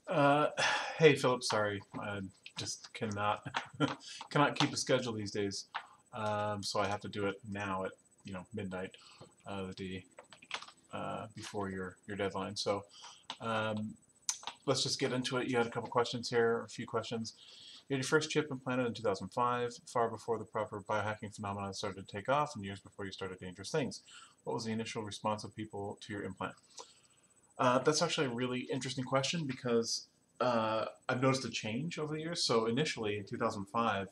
Uh, hey Philip, sorry, I just cannot cannot keep a schedule these days, so I have to do it now at midnight, the day before your deadline. So um, let's just get into it. You had a couple questions here, a few questions. You had your first chip implanted in 2005, far before the proper biohacking phenomenon started to take off, and years before you started dangerous things. What was the initial response of people to your implant? That's actually a really interesting question because I've noticed a change over the years. So initially in 2005,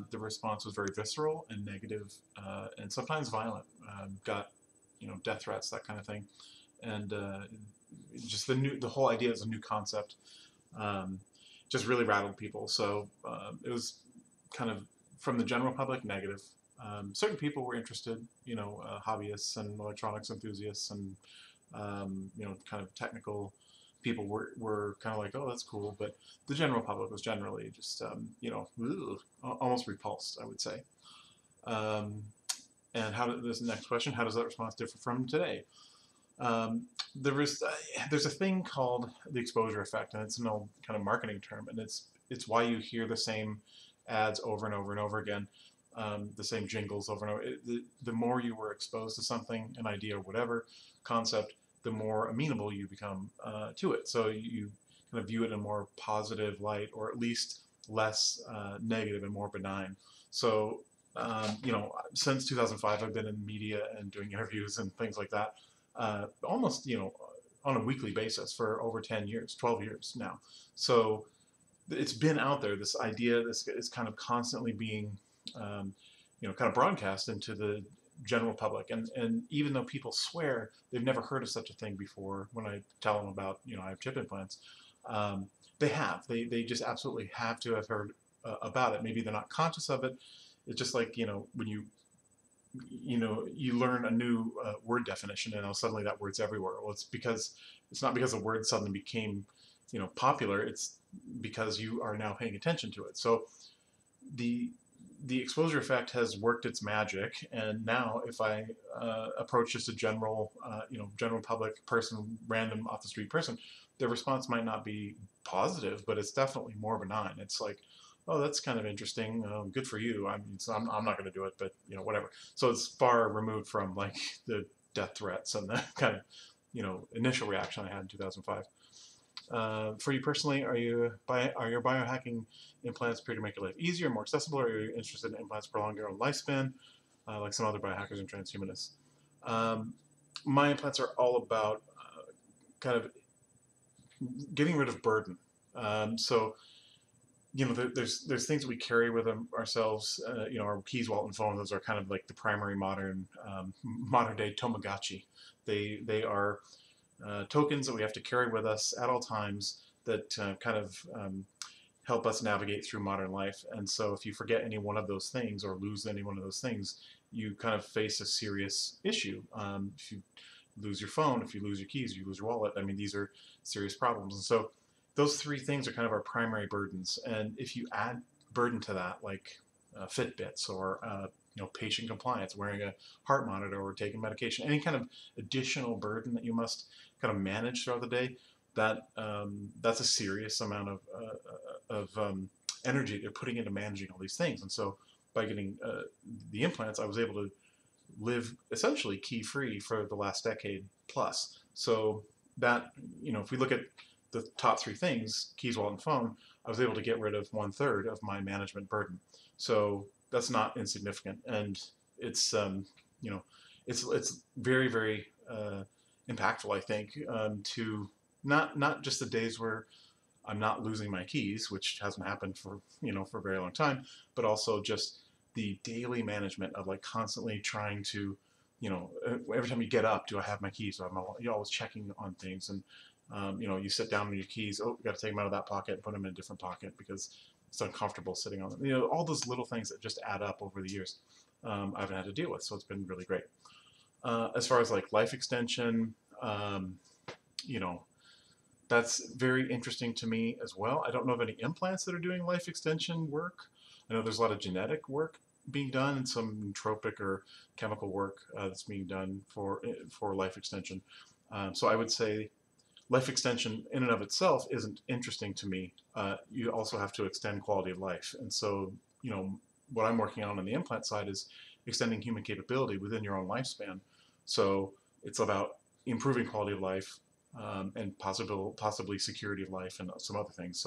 the response was very visceral and negative, and sometimes violent. Got death threats, that kind of thing, and just the whole idea is a new concept. Um, just really rattled people. So it was kind of from the general public negative. Certain people were interested, hobbyists and electronics enthusiasts and kind of technical people were kind of like, oh, that's cool. But the general public was generally just, almost repulsed, I would say. Um, and this next question, how does that response differ from today? Um, there's a thing called the exposure effect, and it's an old kind of marketing term, and it's why you hear the same ads over and over and over again, the same jingles over and over. The more you were exposed to something, an idea, or whatever concept, the more amenable you become to it. So you kind of view it in a more positive light, or at least less negative and more benign. So since 2005, I've been in media and doing interviews and things like that, almost on a weekly basis for over 10 years, 12 years now. So it's been out there. This idea, this is kind of constantly being, kind of broadcast into the general public. And even though people swear they've never heard of such a thing before, when I tell them about, I have chip implants, um, they have. They just absolutely have to have heard about it. Maybe they're not conscious of it. It's just like, when you learn a new word definition and now suddenly that word's everywhere. Well, it's not because the word suddenly became popular. It's because you are now paying attention to it. So the the exposure effect has worked its magic, and now if I approach just a general public person, random off the street person, their response might not be positive, but it's definitely more benign. It's like, oh, that's kind of interesting. Good for you. I'm not going to do it, but whatever. So it's far removed from like the death threats and the kind of initial reaction I had in 2005. For you personally, are your biohacking implants appear to make your life easier, more accessible, or are you interested in implants prolong your own lifespan, like some other biohackers and transhumanists? Um, my implants are all about kind of getting rid of burden. So there's things that we carry with them ourselves. Our keys, wallet, and phone. Those are kind of like the primary modern day Tamagotchi. They are tokens that we have to carry with us at all times that kind of help us navigate through modern life. And so if you forget any one of those things or lose any one of those things, you kind of face a serious issue. If you lose your phone, if you lose your keys, you lose your wallet. I mean, these are serious problems. And so those three things are kind of our primary burdens. And if you add burden to that, like Fitbits or patient compliance, wearing a heart monitor or taking medication, any kind of additional burden that you must kind of manage throughout the day, that's a serious amount of energy they're putting into managing all these things. And so by getting the implants, I was able to live essentially key free for the last decade plus. So that, if we look at the top three things, keys, wallet, and phone, I was able to get rid of 1/3 of my management burden. So that's not insignificant, and it's you know it's very very impactful. I think to not just the days where I'm not losing my keys, which hasn't happened for a very long time, but also just the daily management of like constantly trying to, every time you get up, do I have my keys? You're always checking on things, and you sit down with your keys. Oh, you got to take them out of that pocket and put them in a different pocket because it's uncomfortable sitting on them. All those little things that just add up over the years. I haven't had to deal with, so it's been really great. As far as like life extension, um, you know, that's very interesting to me as well. I don't know of any implants that are doing life extension work. I know there's a lot of genetic work being done and some nootropic or chemical work that's being done for life extension. So I would say life extension in and of itself isn't interesting to me. You also have to extend quality of life. And so, what I'm working on the implant side is extending human capability within your own lifespan. So it's about improving quality of life, and possibly security of life and some other things.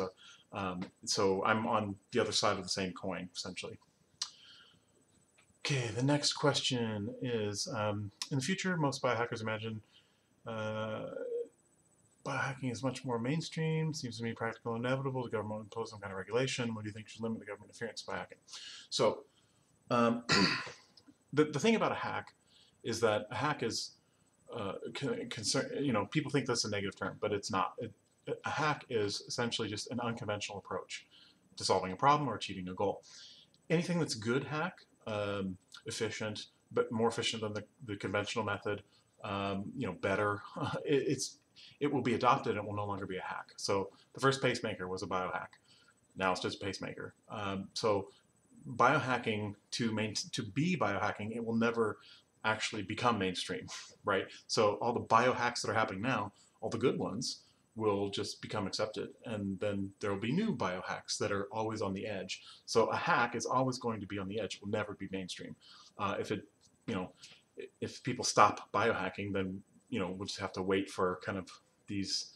So I'm on the other side of the same coin, essentially. Okay, the next question is, in the future, most biohackers imagine uh, biohacking is much more mainstream, seems to me practical and inevitable. The government will impose some kind of regulation. What do you think should limit the government interference in biohacking? So um, the thing about a hack is that a hack is concern. People think that's a negative term, but it's not. A hack is essentially just an unconventional approach to solving a problem or achieving a goal. Anything that's good hack, efficient, but more efficient than the conventional method, better. It will be adopted and it will no longer be a hack. So the first pacemaker was a biohack. Now it's just a pacemaker. So biohacking to be biohacking, it will never actually become mainstream, right? So all the biohacks that are happening now, all the good ones, will just become accepted, and then there will be new biohacks that are always on the edge. So a hack is always going to be on the edge; it will never be mainstream. If it, you know, if people stop biohacking, then we'll just have to wait for kind of these,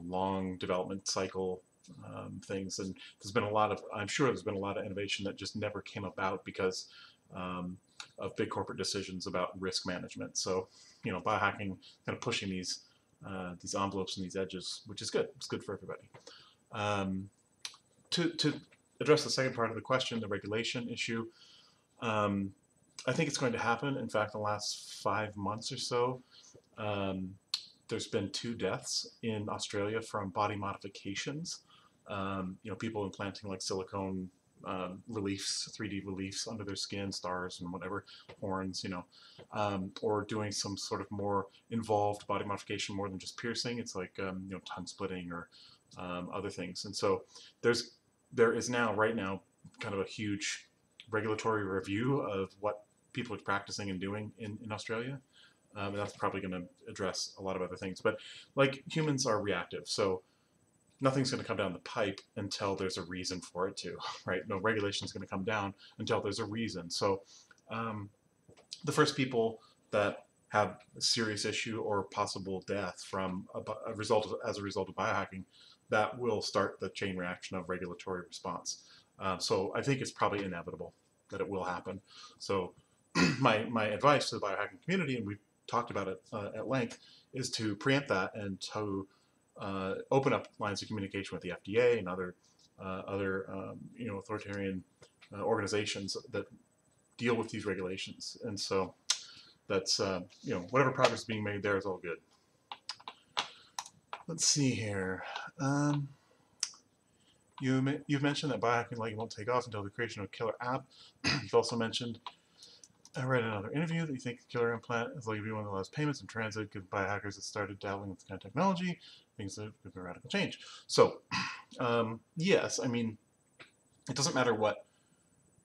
long development cycle things. And I'm sure there's been a lot of innovation that just never came about because of big corporate decisions about risk management. So, biohacking kind of pushing these envelopes and these edges, which is good. It's good for everybody. To address the second part of the question, the regulation issue, I think it's going to happen. In fact, in the last 5 months or so, there's been 2 deaths in Australia from body modifications. People implanting like silicone reliefs, 3D reliefs under their skin, stars and whatever, horns, or doing some sort of more involved body modification more than just piercing. It's like, tongue splitting or other things. And so there is now, right now, kind of a huge regulatory review of what people are practicing and doing in Australia. And that's probably going to address a lot of other things. But like, humans are reactive, so nothing's going to come down the pipe until there's a reason for it to, right? No regulation is going to come down until there's a reason. So the first people that have a serious issue or possible death from as a result of biohacking, that will start the chain reaction of regulatory response. So I think it's probably inevitable that it will happen. So my advice to the biohacking community, and we've talked about it at length, is to preempt that and to open up lines of communication with the FDA and other authoritarian organizations that deal with these regulations. And so that's whatever progress is being made there is all good. Let's see here. You've mentioned that biohacking likely won't take off until the creation of a killer app. You've also mentioned, I read in another interview, that you think the killer implant is likely to be one of the last payments in transit because biohackers have started dabbling with this kind of technology, things that could be a radical change. So, yes, I mean, it doesn't matter what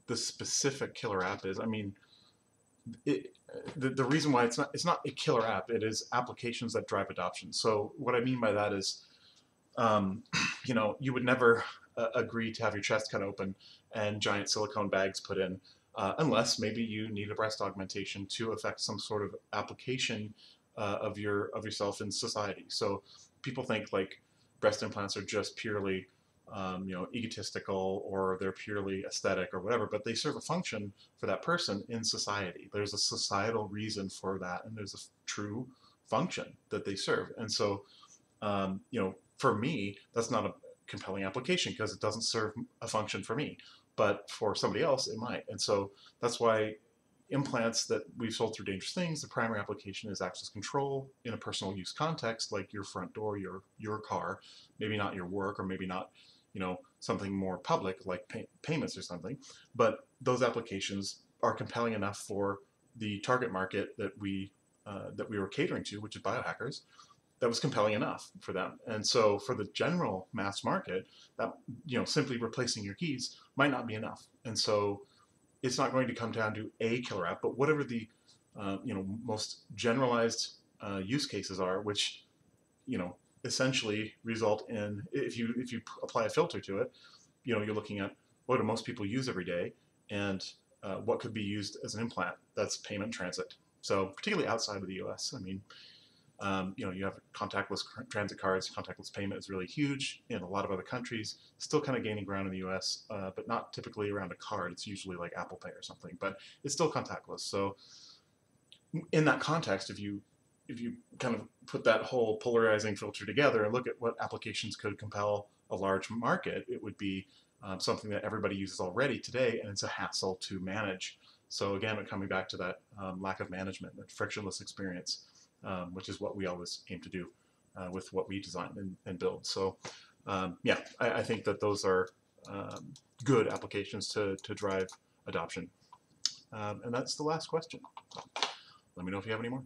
the specific killer app is. I mean, the reason why it's not a killer app, it is applications that drive adoption. So what I mean by that is, you would never agree to have your chest cut open and giant silicone bags put in, unless maybe you need a breast augmentation to affect some sort of application of yourself in society. So people think like breast implants are just purely egotistical, or they're purely aesthetic or whatever, but they serve a function for that person in society. There's a societal reason for that, and there's a true function that they serve. And so, for me, that's not a compelling application because it doesn't serve a function for me, but for somebody else it might. And so that's why implants that we've sold through Dangerous Things, the primary application is access control in a personal use context, like your front door, your car, maybe not your work, or maybe not something more public like payments or something. But those applications are compelling enough for the target market that we were catering to, which is biohackers. That was compelling enough for them. And so for the general mass market, that simply replacing your keys might not be enough. And so it's not going to come down to a killer app, but whatever the most generalized use cases are, which essentially result in, if you apply a filter to it, you're looking at what do most people use every day, and what could be used as an implant that's payment transit. So particularly outside of the U.S., I mean, you have contactless transit cards. Contactless payment is really huge in a lot of other countries. Still kind of gaining ground in the U.S., but not typically around a card. It's usually like Apple Pay or something, but it's still contactless. So in that context, if you kind of put that whole polarizing filter together and look at what applications could compel a large market, it would be something that everybody uses already today, and it's a hassle to manage. So again, we're coming back to that lack of management, that frictionless experience, which is what we always aim to do with what we design and build. So yeah, I think that those are good applications to drive adoption. And that's the last question. Let me know if you have any more.